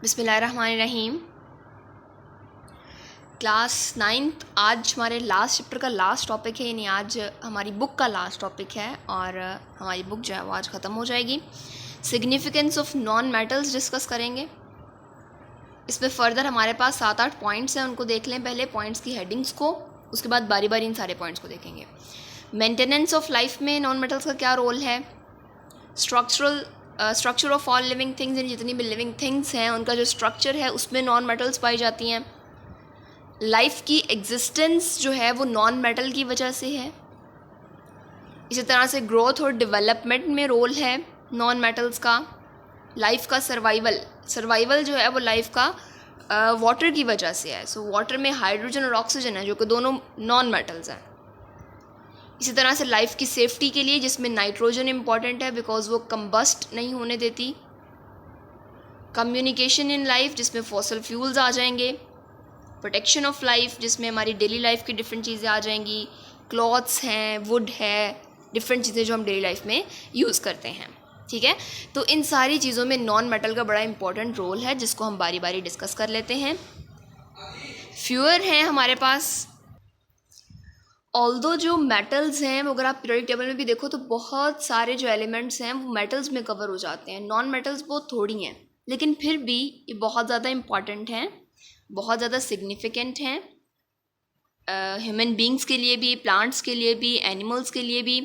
बिस्मिल्लाहिर्रहमानिर्रहीम। Class 9th आज हमारे लास्ट चैप्टर का लास्ट टॉपिक है, यानी आज हमारी बुक का लास्ट टॉपिक है और हमारी बुक जो है वो आज ख़त्म हो जाएगी। Significance of non metals discuss करेंगे। इसमें फ़र्दर हमारे पास 7-8 पॉइंट्स हैं, उनको देख लें पहले पॉइंट्स की हेडिंग्स को, उसके बाद बारी बारी इन सारे पॉइंट्स को देखेंगे। मेंटेनेंस ऑफ लाइफ में नॉन मेटल्स का क्या रोल है, structure of all living things, यानी जितनी भी लिविंग थिंग्स हैं उनका जो स्ट्रक्चर है उसमें नॉन मेटल्स पाई जाती हैं। लाइफ की एग्जिस्टेंस जो है वो नॉन मेटल की वजह से है। इसी तरह से ग्रोथ और डेवलपमेंट में रोल है नॉन मेटल्स का। लाइफ का सर्वाइवल जो है वो लाइफ का वाटर की वजह से है। सो वाटर में हाइड्रोजन और ऑक्सीजन है जो कि दोनों नॉन मेटल्स हैं। इसी तरह से लाइफ की सेफ्टी के लिए, जिसमें नाइट्रोजन इम्पॉर्टेंट है बिकॉज वो कंबस्ट नहीं होने देती। कम्युनिकेशन इन लाइफ, जिसमें फॉसल फ्यूल्स आ जाएंगे। प्रोटेक्शन ऑफ लाइफ, जिसमें हमारी डेली लाइफ की डिफरेंट चीज़ें आ जाएंगी। क्लॉथ्स हैं, वुड है, डिफरेंट चीज़ें जो हम डेली लाइफ में यूज़ करते हैं। ठीक है, तो इन सारी चीज़ों में नॉन मेटल का बड़ा इंपॉर्टेंट रोल है, जिसको हम बारी बारी डिस्कस कर लेते हैं। फ्यूअर हैं हमारे पास। ऑल्दो जो मेटल्स हैं वो अगर आप पीरियोडिक टेबल में भी देखो तो बहुत सारे जो एलिमेंट्स हैं वो मेटल्स में कवर हो जाते हैं। नॉन मेटल्स बहुत थोड़ी हैं, लेकिन फिर भी ये बहुत ज़्यादा इम्पॉर्टेंट हैं, बहुत ज़्यादा सिग्निफिकेंट हैं ह्यूमन बींग्स के लिए भी, प्लांट्स के लिए भी, एनिमल्स के लिए भी।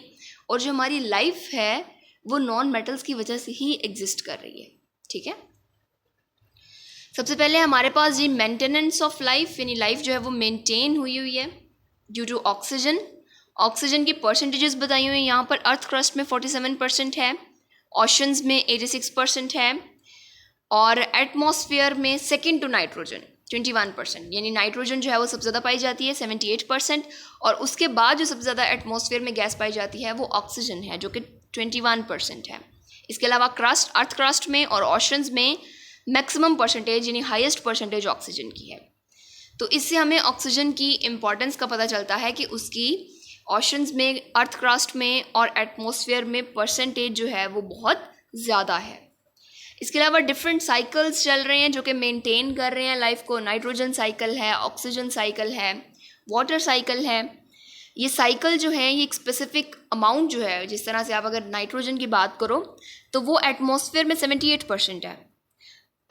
और जो हमारी लाइफ है वो नॉन मेटल्स की वजह से ही एग्जिस्ट कर रही है। ठीक है, सबसे पहले हमारे पास ये मेंटेनेंस ऑफ लाइफ, यानी लाइफ जो है वो मेंटेन हुई है ड्यू टू ऑक्सीजन। ऑक्सीजन की परसेंटेजेस बताई हुई हैं यहाँ पर। अर्थ क्रस्ट में 47% है, ओशंस में 86% है, और एटमॉस्फेयर में सेकेंड टू नाइट्रोजन 21%, यानी नाइट्रोजन जो है वो सबसे ज़्यादा पाई जाती है 78%, और उसके बाद जो सबसे ज़्यादा एटमॉस्फेयर में गैस पाई जाती है वो ऑक्सीजन है जो कि 21% है। इसके अलावा अर्थ क्रस्ट में और ओशंस में मैक्सिमम परसेंटेज, यानी हाईएस्ट परसेंटेज ऑक्सीजन की है। तो इससे हमें ऑक्सीजन की इम्पॉर्टेंस का पता चलता है कि उसकी ओशंस में, अर्थ क्रस्ट में और एटमॉस्फेयर में परसेंटेज जो है वो बहुत ज़्यादा है। इसके अलावा डिफरेंट साइकिल्स चल रहे हैं जो कि मेंटेन कर रहे हैं लाइफ को। नाइट्रोजन साइकिल है, ऑक्सीजन साइकिल है, वाटर साइकिल है। ये साइकिल जो है ये एक स्पेसिफिक अमाउंट जो है, जिस तरह से आप अगर नाइट्रोजन की बात करो तो वो एटमॉस्फेयर में 78% है।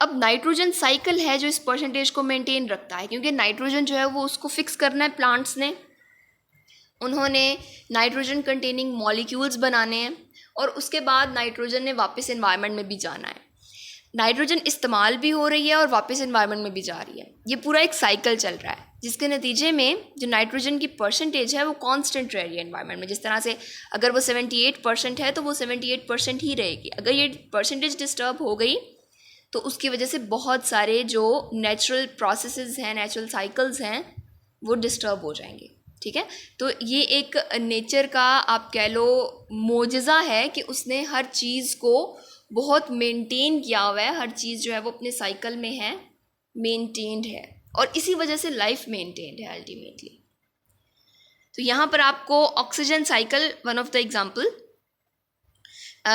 अब नाइट्रोजन साइकिल है जो इस परसेंटेज को मेंटेन रखता है, क्योंकि नाइट्रोजन जो है वो उसको फिक्स करना है प्लांट्स ने। उन्होंने नाइट्रोजन कंटेनिंग मॉलिक्यूल्स बनाने हैं और उसके बाद नाइट्रोजन ने वापस एनवायरनमेंट में भी जाना है। नाइट्रोजन इस्तेमाल भी हो रही है और वापस एनवायरनमेंट में भी जा रही है। ये पूरा एक साइकिल चल रहा है, जिसके नतीजे में जो नाइट्रोजन की परसेंटेज है वो कांस्टेंट रह रही है एनवायरनमेंट में। जिस तरह से अगर वो 78% है तो वो 78% ही रहेगी। अगर ये परसेंटेज डिस्टर्ब हो गई तो उसकी वजह से बहुत सारे जो नेचुरल प्रोसेसेस हैं, नेचुरल साइकिल्स हैं, वो डिस्टर्ब हो जाएंगे। ठीक है, तो ये एक नेचर का आप कह लो मोजज़ा है कि उसने हर चीज़ को बहुत मेंटेन किया हुआ है। हर चीज़ जो है वो अपने साइकिल में है, मेंटेन्ड है, और इसी वजह से लाइफ मेंटेन्ड है अल्टीमेटली। तो यहाँ पर आपको oxygen cycle one of the example,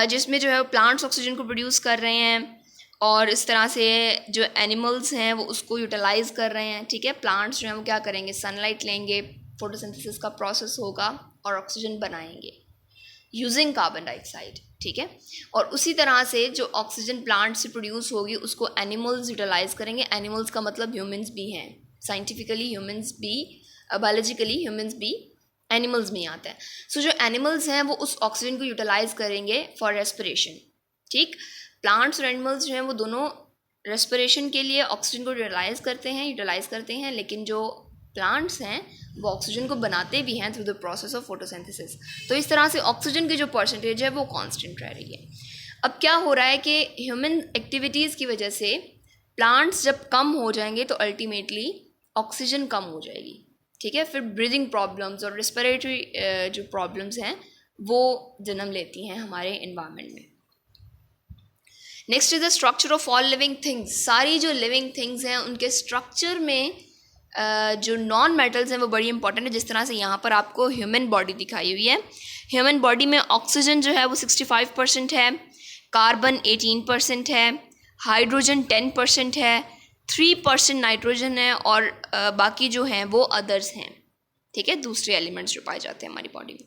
जिसमें जो है प्लांट्स ऑक्सीजन को प्रोड्यूस कर रहे हैं और इस तरह से जो एनिमल्स हैं वो उसको यूटिलाइज़ कर रहे हैं। ठीक है, प्लांट्स जो हैं वो क्या करेंगे, सनलाइट लेंगे, फोटोसिंथेसिस का प्रोसेस होगा और ऑक्सीजन बनाएंगे यूजिंग कार्बन डाइऑक्साइड। ठीक है, और उसी तरह से जो ऑक्सीजन प्लांट से प्रोड्यूस होगी उसको एनिमल्स यूटिलाइज़ करेंगे। एनिमल्स का मतलब ह्यूमंस भी हैं, साइंटिफिकली ह्यूमंस भी, बायोलॉजिकली ह्यूमंस भी एनिमल्स में आते हैं। सो जो एनिमल्स हैं वो उस ऑक्सीजन को यूटिलाइज़ करेंगे फॉर रेस्पिरेशन। ठीक, प्लांट्स और एनिमल्स जो हैं वो दोनों रेस्पिरेशन के लिए ऑक्सीजन को यूटिलाइज़ करते हैं, लेकिन जो प्लांट्स हैं वो ऑक्सीजन को बनाते भी हैं through the process of photosynthesis. तो इस तरह से ऑक्सीजन की जो परसेंटेज है वो कांस्टेंट रह रही है। अब क्या हो रहा है कि ह्यूमन एक्टिविटीज़ की वजह से प्लांट्स जब कम हो जाएंगे तो अल्टीमेटली ऑक्सीजन कम हो जाएगी। ठीक है, फिर ब्रीदिंग प्रॉब्लम्स और रेस्पिरेटरी जो प्रॉब्लम्स हैं वो जन्म लेती हैं हमारे इन्वायरमेंट में। Next is the structure of all living things. सारी जो लिविंग थिंग्स हैं उनके स्ट्रक्चर में जो नॉन मेटल्स हैं वो बड़ी इंपॉर्टेंट है। जिस तरह से यहाँ पर आपको ह्यूमन बॉडी दिखाई हुई है। ह्यूमन बॉडी में ऑक्सीजन जो है वो 65% है, कार्बन 18% है, हाइड्रोजन 10% है, 3% नाइट्रोजन है और बाकी जो हैं वो अदर्स हैं, ठीक है, दूसरे एलिमेंट्स जो पाए जाते हैं हमारी बॉडी में।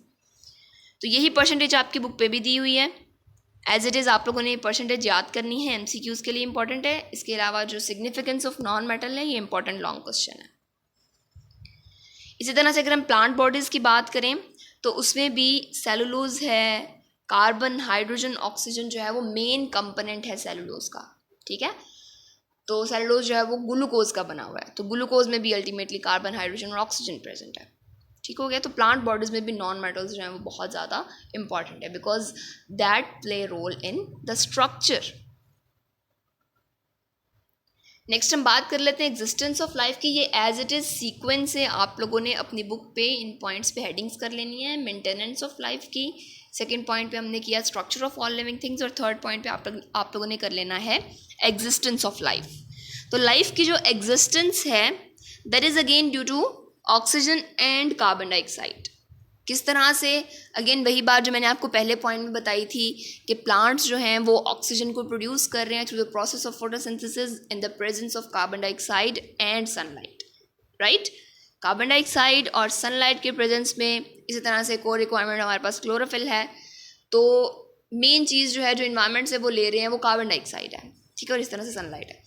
तो यही परसेंटेज आपकी बुक पे भी दी हुई है। एज इट इज़ आप लोगों ने ये परसेंटेज याद करनी है, MCQs के लिए इंपॉर्टेंट है। इसके अलावा जो सिग्निफिकेंस ऑफ नॉन मेटल है, ये इंपॉर्टेंट लॉन्ग क्वेश्चन है। इसी तरह से अगर हम प्लांट बॉडीज़ की बात करें तो उसमें भी सेलुलोज है, कार्बन, हाइड्रोजन, ऑक्सीजन जो है वो मेन कंपोनेंट है सेलुलोज का, ठीक है। तो सेलुलोज जो है वो ग्लूकोज का बना हुआ है, तो ग्लूकोज में भी अल्टीमेटली कार्बन, हाइड्रोजन और ऑक्सीजन प्रेजेंट है, ठीक हो गया। तो प्लांट बॉडीज़ में भी नॉन मेटल्स जो हैं वो बहुत ज़्यादा इंपॉर्टेंट है because that play role in the structure. Next हम बात कर लेते हैं एग्जिस्टेंस ऑफ लाइफ की। ये एज इट इज़ सीक्वेंस है, आप लोगों ने अपनी बुक पे इन पॉइंट्स पे हेडिंग्स कर लेनी है। मेंटेनेंस ऑफ लाइफ की सेकंड पॉइंट पे हमने किया structure of all living things, और थर्ड पॉइंट पे आप लोगों ने कर लेना है एग्जिस्टेंस ऑफ लाइफ। तो लाइफ की जो एग्जिस्टेंस है that is again due to oxygen and carbon dioxide. किस तरह से, अगेन वही बात जो मैंने आपको पहले पॉइंट में बताई थी कि प्लांट्स जो हैं वो ऑक्सीजन को प्रोड्यूस कर रहे हैं through the process of photosynthesis in the presence of carbon dioxide and sunlight, right. Carbon dioxide और सनलाइट के प्रेजेंस में, इसी तरह से को रिक्वायरमेंट हमारे पास क्लोरोफिल है, तो मेन चीज़ जो है जो इन्वायरमेंट से वो ले रहे हैं वो कार्बन डाइऑक्साइड है, ठीक है, और इस तरह से सनलाइट है।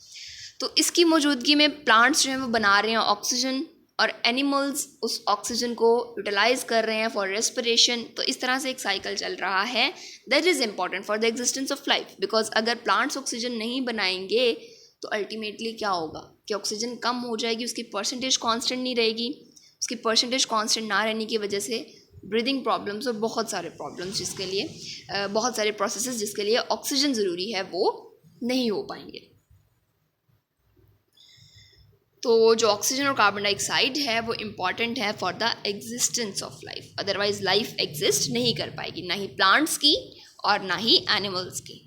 तो इसकी मौजूदगी में प्लांट्स जो हैं वो बना रहे हैं ऑक्सीजन, और एनिमल्स उस ऑक्सीजन को यूटिलाइज कर रहे हैं फॉर रेस्पिरेशन। तो इस तरह से एक साइकिल चल रहा है that is important for the existence of life, because अगर प्लांट्स ऑक्सीजन नहीं बनाएंगे तो अल्टीमेटली क्या होगा कि ऑक्सीजन कम हो जाएगी, उसकी परसेंटेज कांस्टेंट नहीं रहेगी। उसकी परसेंटेज कांस्टेंट ना रहने की वजह से ब्रीदिंग प्रॉब्लम्स और बहुत सारे प्रॉब्लम्स जिसके लिए बहुत सारे प्रोसेसेस जिसके लिए ऑक्सीजन ज़रूरी है वो नहीं हो पाएंगे। तो जो ऑक्सीजन और कार्बन डाइऑक्साइड है वो इम्पॉर्टेंट है for the existence of life, otherwise life exist नहीं कर पाएगी, ना ही प्लांट्स की और ना ही एनिमल्स की।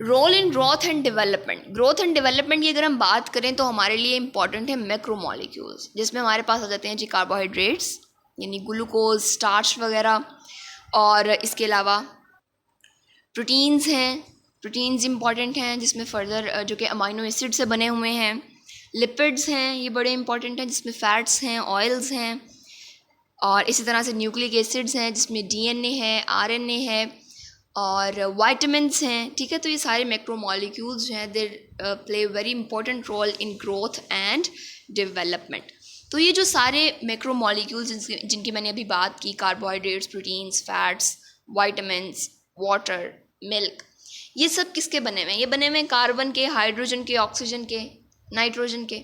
Role in growth and development. Growth and development की अगर हम बात करें तो हमारे लिए इंपॉर्टेंट है मैक्रोमोलिक्यूल्स, जिसमें हमारे पास आ जाते हैं जी कार्बोहाइड्रेट्स यानी ग्लूकोज, स्टार्च वगैरह, और इसके अलावा प्रोटीन्स हैं, प्रोटीन्स इंपॉर्टेंट हैं जिसमें फर्दर जो कि अमाइनो एसिड से बने हुए हैं। लिपिड्स हैं, ये बड़े इंपॉर्टेंट हैं जिसमें फैट्स हैं, ऑयल्स हैं, और इसी तरह से न्यूक्लिक एसिड्स हैं जिसमें DNA है, RNA है, और वाइटामिन्स हैं, ठीक है। तो ये सारे मैक्रोमोलिक्यूल्स जो हैं they play very important role in growth and development. तो ये जो सारे मैक्रोमोलिक्यूल्स जिनकी मैंने अभी बात की, carbohydrates, proteins, fats, vitamins, water, milk, ये सब किसके बने हुए हैं? ये बने हुए हैं कार्बन के, हाइड्रोजन के, ऑक्सीजन के, नाइट्रोजन के।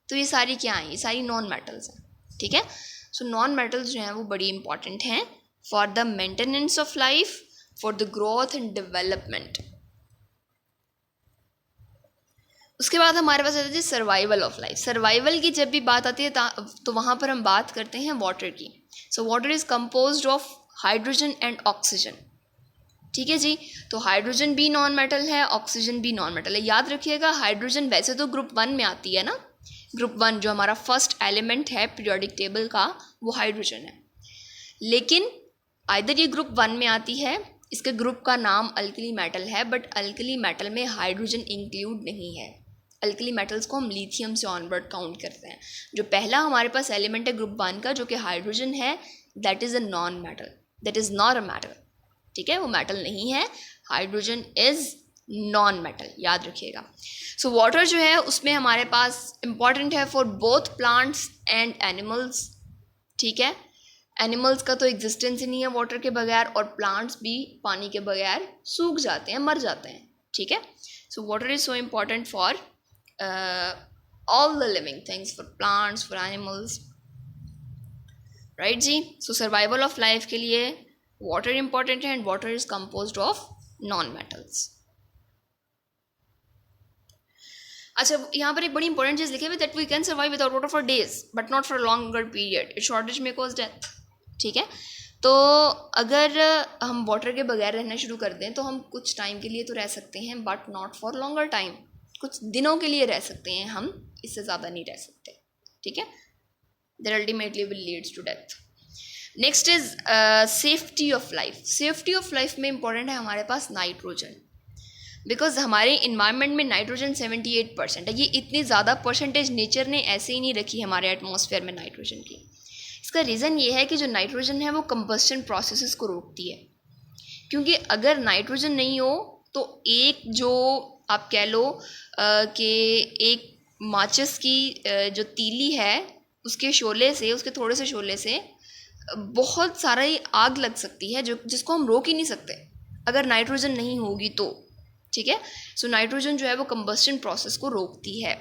तो ये सारी क्या हैं? ये सारी नॉन मेटल्स हैं, ठीक है। सो नॉन मेटल्स जो हैं वो बड़ी इंपॉर्टेंट हैं for the maintenance of life, for the growth and development. उसके बाद हमारे पास आता है सर्वाइवल ऑफ लाइफ। सर्वाइवल की जब भी बात आती है तो वहाँ पर हम बात करते हैं वाटर की। सो water is composed of hydrogen and oxygen, ठीक है जी। तो हाइड्रोजन भी नॉन मेटल है, ऑक्सीजन भी नॉन मेटल है। याद रखिएगा हाइड्रोजन वैसे तो ग्रुप 1 में आती है ना, ग्रुप 1 जो हमारा फर्स्ट एलिमेंट है पीरियोडिक टेबल का वो हाइड्रोजन है, लेकिन आइदर ये ग्रुप 1 में आती है, इसके ग्रुप का नाम अल्कली मेटल है, बट अल्कली मेटल में हाइड्रोजन इंक्लूड नहीं है। अल्कली मेटल्स को हम लिथियम से ऑनवर्ड काउंट करते हैं। जो पहला हमारे पास एलिमेंट है ग्रुप 1 का जो कि हाइड्रोजन है, that is a non metal, that is not a metal, ठीक है, वो मेटल नहीं है। हाइड्रोजन इज़ नॉन मेटल, याद रखिएगा। सो वाटर जो है उसमें हमारे पास इंपॉर्टेंट है for both plants and animals, ठीक है। एनिमल्स का तो एग्जिस्टेंस ही नहीं है वाटर के बगैर, और प्लांट्स भी पानी के बगैर सूख जाते हैं, मर जाते हैं, ठीक है। So water is so important for all the living things, for plants, for animals, right जी। सो सर्वाइवल ऑफ लाइफ के लिए वाटर इंपॉर्टेंट है, and water is composed of non metals. अच्छा, यहाँ पर एक बड़ी इंपॉर्टेंट चीज़ लिखी हुई, that we can survive without water for days but not for longer period, it shortage में कॉज डेथ, ठीक है। तो अगर हम वाटर के बगैर रहना शुरू कर दें तो हम कुछ टाइम के लिए तो रह सकते हैं, but not for longer time, कुछ दिनों के लिए रह सकते हैं हम, इससे ज़्यादा नहीं रह सकते, ठीक है। That ultimately will leads to death. Next is safety of life. Safety of life में इंपॉर्टेंट है हमारे पास नाइट्रोजन। बिकॉज हमारे इन्वायरमेंट में नाइट्रोजन 78% है। ये इतनी ज़्यादा परसेंटेज नेचर ने ऐसे ही नहीं रखी हमारे एटमॉस्फेयर में नाइट्रोजन की। इसका रीज़न ये है कि जो नाइट्रोजन है वो कंबस्शन प्रोसेसेस को रोकती है, क्योंकि अगर नाइट्रोजन नहीं हो तो एक जो आप कह लो कि एक माचिस की जो तीली है उसके शोले से, उसके थोड़े से शोले से बहुत सारा ही आग लग सकती है, जो जिसको हम रोक ही नहीं सकते अगर नाइट्रोजन नहीं होगी तो। ठीक है, सो नाइट्रोजन जो है वो कंबस्शन प्रोसेस को रोकती है।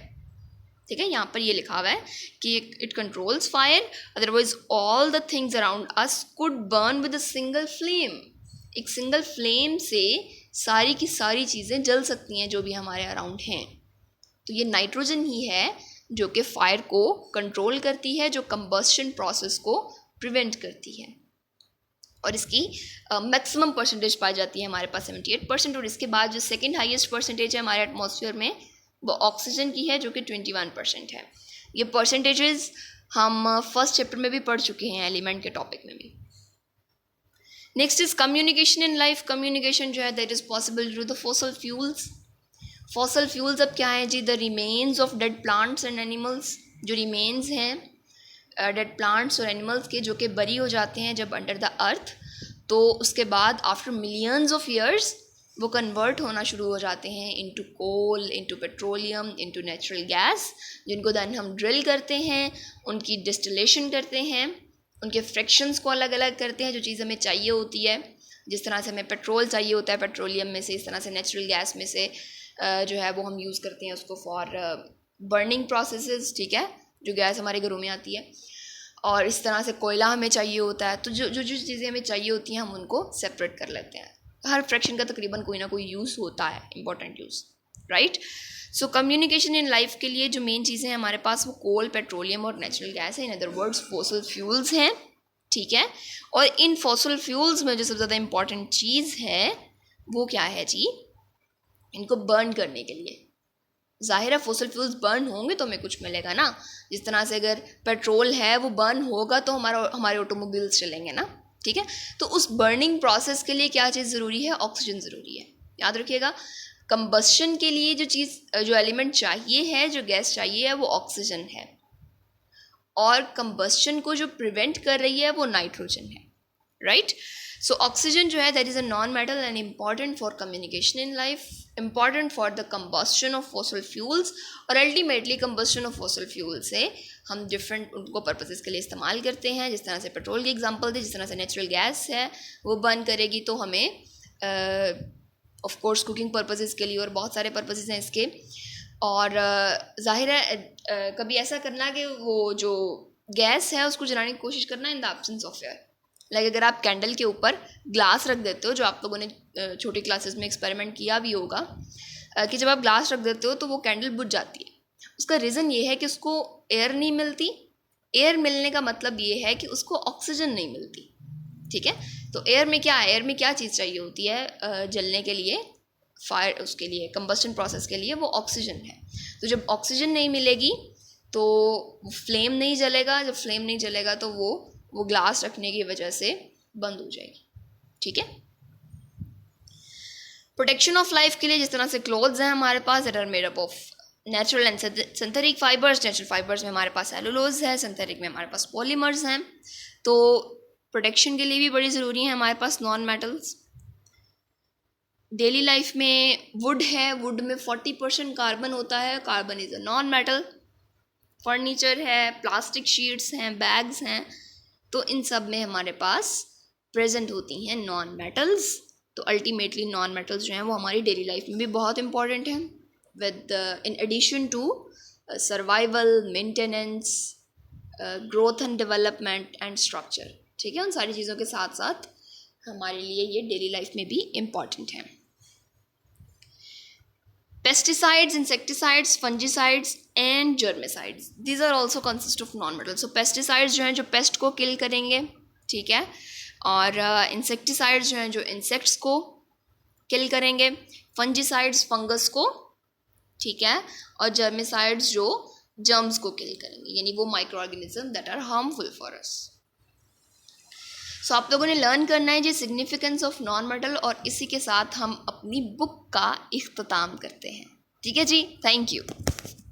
ठीक है, यहाँ पर ये लिखा हुआ है कि it controls fire, otherwise all the things around us could burn with a single flame. एक सिंगल फ्लेम से सारी की सारी चीज़ें जल सकती हैं जो भी हमारे अराउंड हैं। तो ये नाइट्रोजन ही है जो कि फायर को कंट्रोल करती है, जो कंबस्शन प्रोसेस को प्रिवेंट करती है, और इसकी मैक्सिमम परसेंटेज पाई जाती है हमारे पास 78%। और इसके बाद जो सेकंड हाईएस्ट परसेंटेज है हमारे एटमॉस्फेयर में वो ऑक्सीजन की है जो कि 21% है। ये परसेंटेजेस हम फर्स्ट चैप्टर में भी पढ़ चुके हैं, एलिमेंट के टॉपिक में भी। Next is communication in life. Communication जो है that is possible through the fossil fuels. Fossil fuels अब क्या है जी? The remains of dead plants and animals. जो रिमेन्स हैं डेड प्लांट्स और एनिमल्स के, जो कि बरी हो जाते हैं जब अंडर द अर्थ, तो उसके बाद आफ्टर मिलियंस ऑफ ईयर्स वो कन्वर्ट होना शुरू हो जाते हैं into coal, into petroleum, into natural gas, जिनको दैन हम ड्रिल करते हैं, उनकी डिस्टिलेशन करते हैं, उनके फ्रैक्शंस को अलग अलग करते हैं जो चीज़ हमें चाहिए होती है। जिस तरह से हमें पेट्रोल चाहिए होता है पेट्रोलियम में से, इस तरह से नेचुरल गैस में से जो है वो हम यूज़ करते हैं उसको फॉर बर्निंग प्रोसेसेस। ठीक है, जो गैस हमारे घरों में आती है, और इस तरह से कोयला हमें चाहिए होता है। तो जो जो जो चीज़ें हमें चाहिए होती हैं हम उनको सेपरेट कर लेते हैं। हर फ्रैक्शन का तकरीबन कोई ना कोई यूज़ होता है, important use, right. So communication in life के लिए जो मेन चीज़ें हैं हमारे पास वो कोल, पेट्रोलियम और नेचुरल गैस है। In other words fossil fuels हैं। ठीक है, और इन फॉसल फ्यूल्स में जो सबसे ज़्यादा इंपॉर्टेंट चीज़ है वो क्या है जी? इनको बर्न करने के लिए। ज़ाहिर है फॉसल फ्यूल्स बर्न होंगे तो हमें कुछ मिलेगा ना। जिस तरह से अगर पेट्रोल है वो बर्न होगा तो हमारे ऑटोमोबाइल्स चलेंगे ना। ठीक है, तो उस बर्निंग प्रोसेस के लिए क्या चीज़ ज़रूरी है? ऑक्सीजन ज़रूरी है। याद रखिएगा, कंबस्शन के लिए जो एलिमेंट चाहिए है, जो गैस चाहिए है, वो ऑक्सीजन है, और कंबस्शन को जो प्रिवेंट कर रही है वो नाइट्रोजन है, राइट। सो ऑक्सीजन जो है that is a non metal and important for communication in life, important for the combustion of fossil fuels, और ultimately combustion of fossil fuel से हम डिफरेंट उनको पर्पसेस के लिए इस्तेमाल करते हैं। जिस तरह से पेट्रोल की एग्जांपल दी, जिस तरह से नेचुरल गैस है वो बर्न करेगी तो हमें ऑफ कोर्स कुकिंग पर्पसेस के लिए और बहुत सारे पर्पसेस हैं इसके। और जाहिर है कभी ऐसा करना कि वो जो गैस है उसको जलाने की कोशिश करना in the absence of air. Like अगर आप कैंडल के ऊपर ग्लास रख देते हो, जो आप लोगों ने छोटी क्लासेस में एक्सपेरिमेंट किया भी होगा कि जब आप ग्लास रख देते हो तो वो कैंडल बुझ जाती है। उसका रीज़न ये है कि उसको एयर नहीं मिलती। एयर मिलने का मतलब ये है कि उसको ऑक्सीजन नहीं मिलती। ठीक है, तो एयर में क्या चीज़ चाहिए होती है जलने के लिए, फायर, उसके लिए कंबस्शन प्रोसेस के लिए वो ऑक्सीजन है। तो जब ऑक्सीजन नहीं मिलेगी तो फ्लेम नहीं जलेगा। जब फ्लेम नहीं जलेगा तो वो ग्लास रखने की वजह से बंद हो जाएगी। ठीक है, प्रोटेक्शन ऑफ लाइफ के लिए जिस तरह से क्लोथ्स हैं हमारे पास that are made up of natural and synthetic fibres. Natural fibres में हमारे पास सेलुलोज है, सिंथेटिक में हमारे पास पॉलीमर्स हैं। तो प्रोटेक्शन के लिए भी बड़ी ज़रूरी है हमारे पास नॉन मेटल्स। डेली लाइफ में वुड है, वुड में 40% कार्बन होता है, carbon is a non metal. Furniture है, प्लास्टिक शीट्स हैं, बैग्स हैं, तो इन सब में हमारे पास प्रेजेंट होती हैं नॉन मेटल्स। तो अल्टीमेटली नॉन मेटल्स जो हैं वो हमारी डेली लाइफ में भी बहुत इंपॉर्टेंट हैं, with in addition to survival, maintenance, growth and development and structure. ठीक है, उन सारी चीज़ों के साथ साथ हमारे लिए ये डेली लाइफ में भी इम्पॉर्टेंट है। Pesticides, insecticides, fungicides and germicides, these are also consist of non metal. So pesticides जो हैं जो पेस्ट को किल करेंगे, ठीक है, और इंसेक्टिसाइड्स जो हैं जो इंसेक्ट्स को किल करेंगे, फंजीसाइड्स फंगस को, ठीक है, और जर्मिसाइड्स जो जर्म्स को किल करेंगे, यानी वो micro organism that are harmful for us. So आप लोगों ने लर्न करना है जी सिग्निफिकेंस ऑफ नॉन मेटल, और इसी के साथ हम अपनी बुक का इख्तिताम करते हैं। ठीक है जी, थैंक यू।